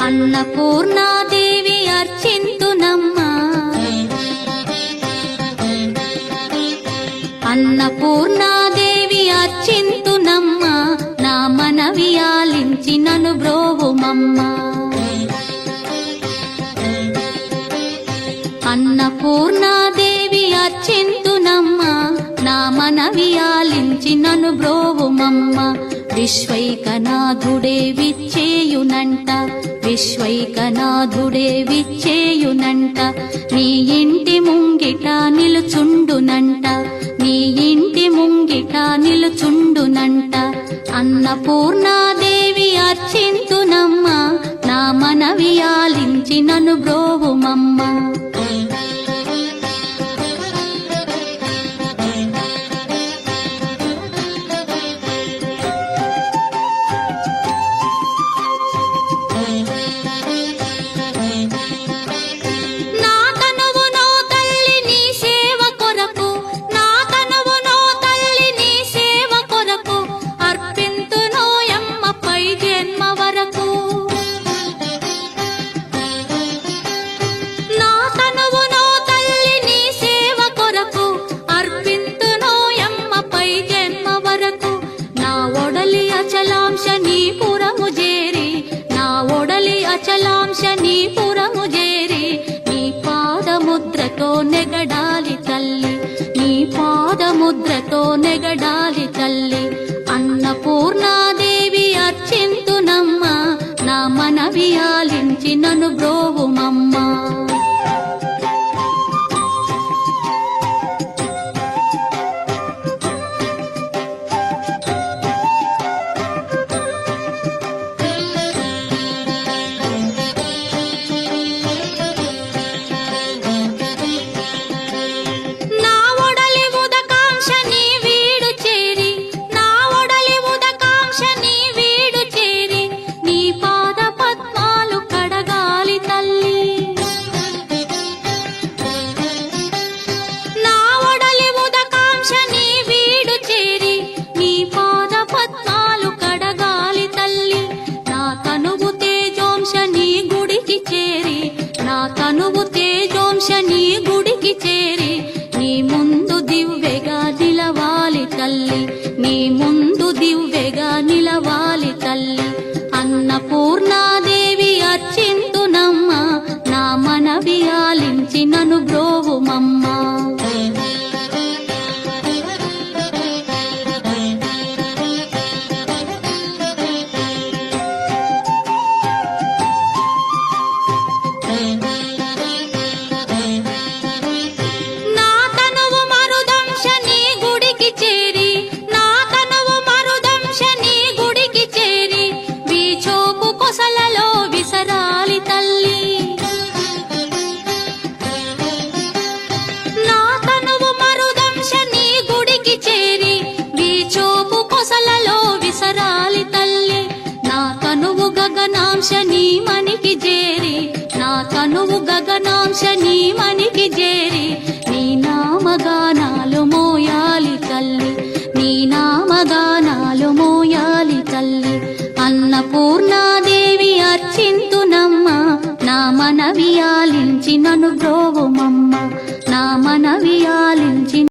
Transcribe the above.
అన్నపూర్ణాదేవి అర్చింతునమ్మా, అన్నపూర్ణాదేవి అర్చింతునమ్మా, నా మనవి ఆలించి నన్ను బ్రోవుమమ్మా. అన్నపూర్ణాదేవి అర్చింతునమ్మా, నా మనవి ఆలించి నన్ను బ్రోవుమమ్మా. విశ్వైకనాథుడే విచ్చేయునంట, విశ్వైకనాథుడే విచ్చేయునంట, నీ ఇంటి ముంగిట నిలుచుండునంట, నీ ఇంటి ముంగిట నిలుచుండునంట. అన్నపూర్ణాదేవి అర్చింతునమ్మా, నా మనవి ఆలించి నన్ను బ్రోవుమమ్మా. అచలాంశ నీ పురము చేరి, నీ పాదముద్రతో నెగడాలి తల్లి, నీ పాదముద్రతో నెగడాలి తల్లి. అన్నపూర్ణాదేవి అర్చింతునమ్మా, నా మనవి ఆలించి నన్ను బ్రోవుమమ్మా. తనువు తేజోంశ నీ గుడికి చేరి, నీ ముందు దివ్వెగా నిలవాలి తల్లి, నీ ముందు దివ్వెగా నిలవాలి తల్లి. అన్నపూర్ణాదేవి అర్చింతునమ్మా, నా మనవి ఆలించి నన్ను బ్రోవుమమ్మా. గగనాంశ నీ మనికి చేరి, నా తనువు గగనాంశ నీ మనికి చేరి, నీ నామగానాలు మోయాలి తల్లి, నీ నామగానాలు మోయాలి తల్లి. అన్నపూర్ణాదేవి అర్చింతునమ్మా, నా మనవి ఆలించి నన్ను బ్రోవుమమ్మా, నా మనవి ఆలించి